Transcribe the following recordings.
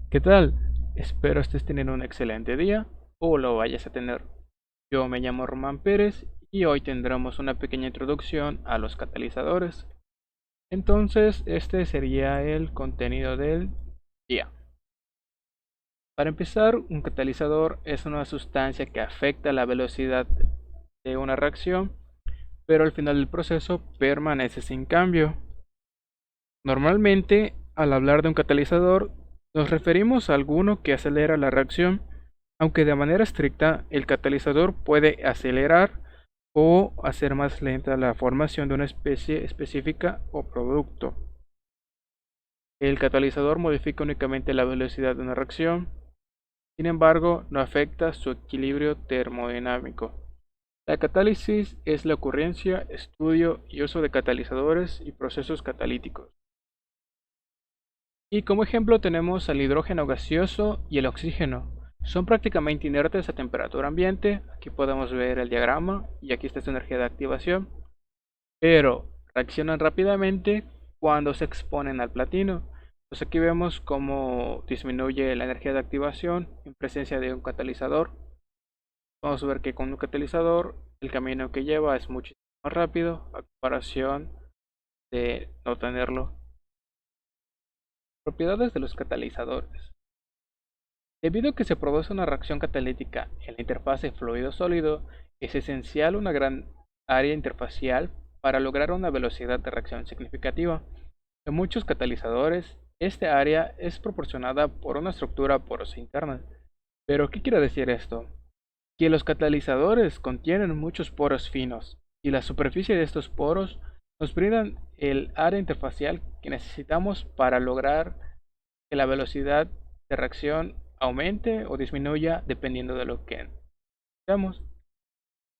¿Qué tal? Espero estés teniendo un excelente día o lo vayas a tener. Yo me llamo Román Pérez y hoy tendremos una pequeña introducción a los catalizadores. Entonces, este sería el contenido del día. Para empezar, un catalizador es una sustancia que afecta la velocidad de una reacción, pero al final del proceso permanece sin cambio. Normalmente, al hablar de un catalizador, nos referimos a alguno que acelera la reacción, aunque de manera estricta el catalizador puede acelerar o hacer más lenta la formación de una especie específica o producto. El catalizador modifica únicamente la velocidad de una reacción, sin embargo, no afecta su equilibrio termodinámico. La catálisis es la ocurrencia, estudio y uso de catalizadores y procesos catalíticos. Y como ejemplo tenemos al hidrógeno gaseoso y el oxígeno. Son prácticamente inertes a temperatura ambiente. Aquí podemos ver el diagrama y aquí está su energía de activación. Pero reaccionan rápidamente cuando se exponen al platino. Pues aquí vemos cómo disminuye la energía de activación en presencia de un catalizador. Vamos a ver que con un catalizador el camino que lleva es muchísimo más rápido a comparación de no tenerlo. Propiedades de los catalizadores. Debido a que se produce una reacción catalítica en la interfase fluido-sólido, es esencial una gran área interfacial para lograr una velocidad de reacción significativa. En muchos catalizadores, esta área es proporcionada por una estructura porosa interna. ¿Pero qué quiere decir esto? Que los catalizadores contienen muchos poros finos, y la superficie de estos poros nos brindan el área interfacial que necesitamos para lograr que la velocidad de reacción aumente o disminuya dependiendo de lo que necesitamos.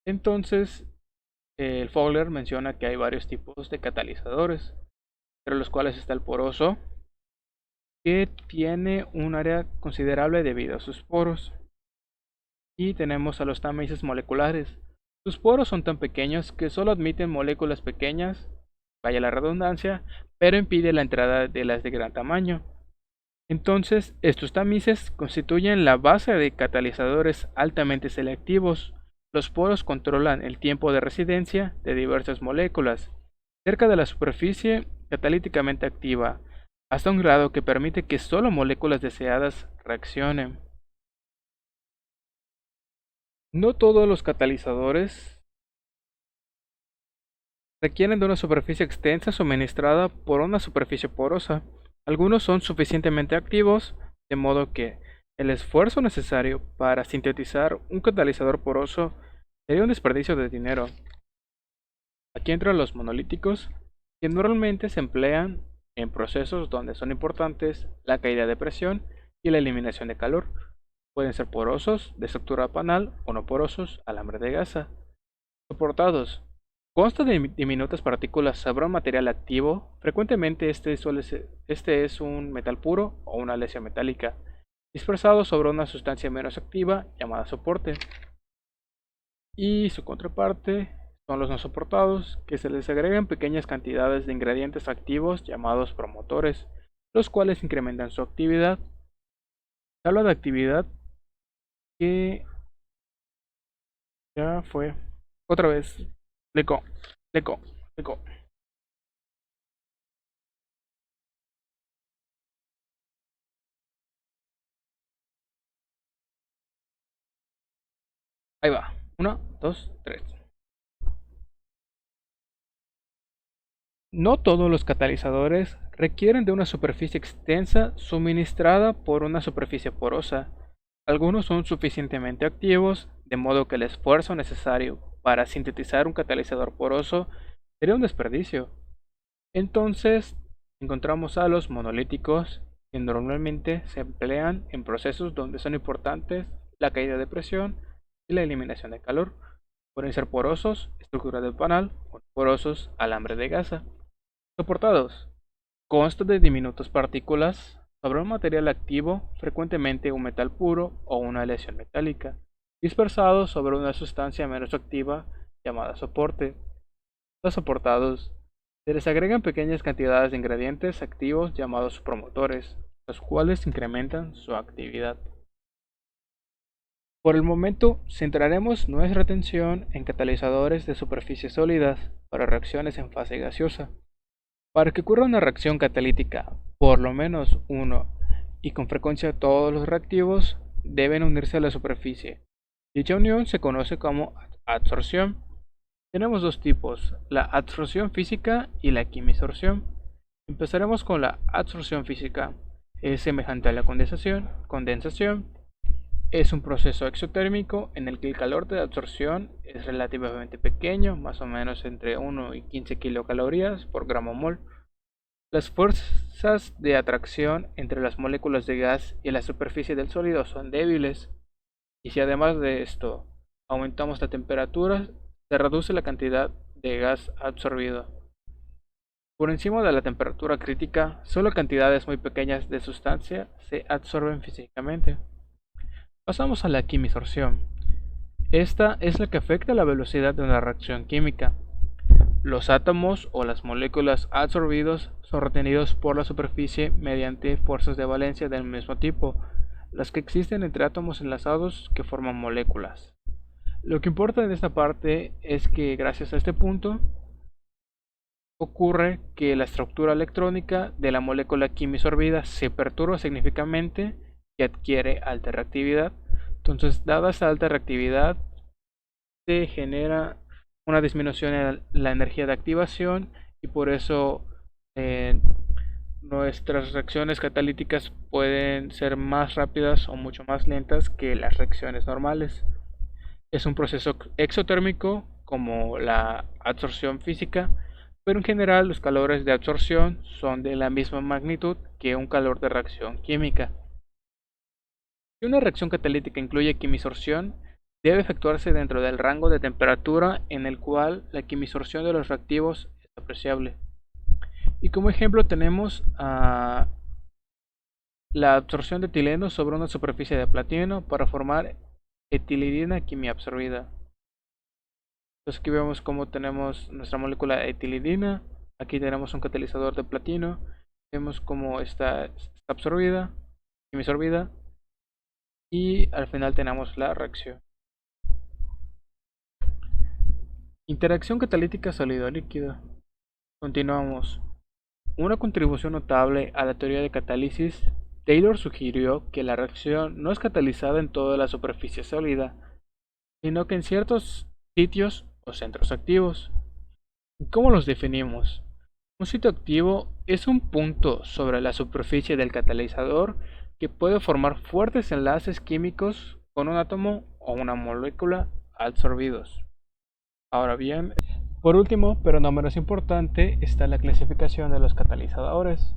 Entonces, el Fowler menciona que hay varios tipos de catalizadores, entre los cuales está el poroso, que tiene un área considerable debido a sus poros. Y tenemos a los tamices moleculares. Sus poros son tan pequeños que solo admiten moléculas pequeñas, vaya la redundancia, pero impide la entrada de las de gran tamaño. Entonces, estos tamices constituyen la base de catalizadores altamente selectivos. Los poros controlan el tiempo de residencia de diversas moléculas cerca de la superficie catalíticamente activa, hasta un grado que permite que solo moléculas deseadas reaccionen. No todos los catalizadores requieren de una superficie extensa suministrada por una superficie porosa. Algunos son suficientemente activos, de modo que el esfuerzo necesario para sintetizar un catalizador poroso sería un desperdicio de dinero. Aquí entran los monolíticos, que normalmente se emplean en procesos donde son importantes la caída de presión y la eliminación de calor. Pueden ser porosos, de estructura panal, o no porosos, alambre de gasa. Soportados. Consta de diminutas partículas sobre un material activo. Frecuentemente este es un metal puro o una aleación metálica, dispersado sobre una sustancia menos activa llamada soporte. Y su contraparte son los no soportados, que se les agregan pequeñas cantidades de ingredientes activos llamados promotores, los cuales incrementan su actividad. Se habla de actividad que ya fue. Otra vez. Leco, leco, leco. Ahí va. Uno, dos, tres. No todos los catalizadores requieren de una superficie extensa suministrada por una superficie porosa. Algunos son suficientemente activos, de modo que el esfuerzo necesario para sintetizar un catalizador poroso sería un desperdicio. Entonces, encontramos a los monolíticos, que normalmente se emplean en procesos donde son importantes la caída de presión y la eliminación de calor. Pueden ser porosos, estructura del panal, o porosos, alambre de gasa. Soportados. Consta de diminutas partículas sobre un material activo, frecuentemente un metal puro o una aleación metálica, dispersados sobre una sustancia menos activa llamada soporte. Los soportados se les agregan pequeñas cantidades de ingredientes activos llamados promotores. los cuales incrementan su actividad. Por el momento, centraremos nuestra atención en catalizadores de superficies sólidas para reacciones en fase gaseosa. Para que ocurra una reacción catalítica, por lo menos uno, y con frecuencia todos los reactivos deben unirse a la superficie. Dicha unión se conoce como adsorción. Tenemos dos tipos, la adsorción física y la quimisorción. Empezaremos con la adsorción física. Es semejante a la condensación. Es un proceso exotérmico en el que el calor de absorción es relativamente pequeño, más o menos entre 1 y 15 kilocalorías por gramo mol. Las fuerzas de atracción entre las moléculas de gas y la superficie del sólido son débiles, y si además de esto aumentamos la temperatura, se reduce la cantidad de gas absorbido. Por encima de la temperatura crítica, solo cantidades muy pequeñas de sustancia se absorben físicamente. Pasamos a la quimisorción. Esta es la que afecta la velocidad de una reacción química. Los átomos o las moléculas absorbidos son retenidos por la superficie mediante fuerzas de valencia del mismo tipo, las que existen entre átomos enlazados que forman moléculas. Lo que importa en esta parte es que gracias a este punto ocurre que la estructura electrónica de la molécula quimisorbida se perturba significativamente y adquiere alta reactividad. Entonces, dada esa alta reactividad, se genera una disminución en la energía de activación y por eso nuestras reacciones catalíticas pueden ser más rápidas o mucho más lentas que las reacciones normales. Es un proceso exotérmico como la absorción física, pero en general los calores de absorción son de la misma magnitud que un calor de reacción química. Si una reacción catalítica incluye quimisorción, debe efectuarse dentro del rango de temperatura en el cual la quimisorción de los reactivos es apreciable. Y como ejemplo tenemos la absorción de etileno sobre una superficie de platino para formar etilidina quimiabsorbida. Entonces aquí vemos cómo tenemos nuestra molécula etilidina, aquí tenemos un catalizador de platino, vemos cómo está absorbida, quimisorbida, y al final tenemos la reacción. Interacción catalítica sólido-líquido. Continuamos. Una contribución notable a la teoría de catálisis, Taylor sugirió que la reacción no es catalizada en toda la superficie sólida, sino que en ciertos sitios o centros activos. ¿Cómo los definimos? Un sitio activo es un punto sobre la superficie del catalizador que puede formar fuertes enlaces químicos con un átomo o una molécula absorbidos. Ahora bien, por último, pero no menos importante, está la clasificación de los catalizadores.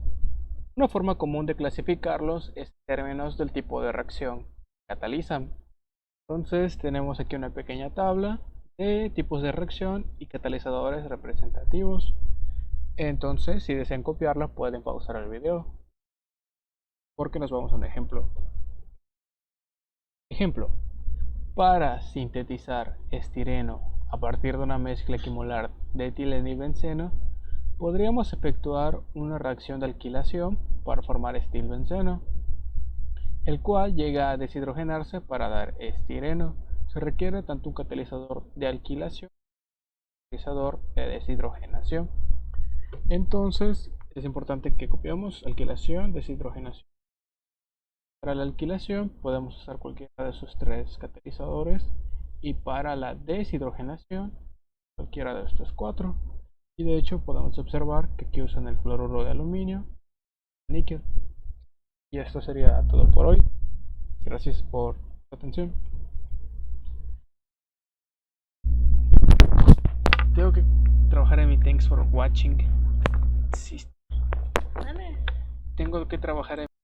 Una forma común de clasificarlos es en términos del tipo de reacción que catalizan. Entonces tenemos aquí una pequeña tabla de tipos de reacción y catalizadores representativos. Entonces, si desean copiarla, pueden pausar el video, porque nos vamos a un ejemplo. Ejemplo: para sintetizar estireno a partir de una mezcla quimolar de etileno y benceno, podríamos efectuar una reacción de alquilación para formar estilbenceno, el cual llega a deshidrogenarse para dar estireno. Se requiere tanto un catalizador de alquilación como un catalizador de deshidrogenación. Entonces es importante que copiemos alquilación, deshidrogenación. Para la alquilación podemos usar cualquiera de esos tres catalizadores, y para la deshidrogenación cualquiera de estos cuatro. Y de hecho podemos observar que aquí usan el cloruro de aluminio, níquel. Y esto sería todo por hoy. Gracias por su atención. Tengo que trabajar en mi thanks for watching. Sí. Tengo que trabajar en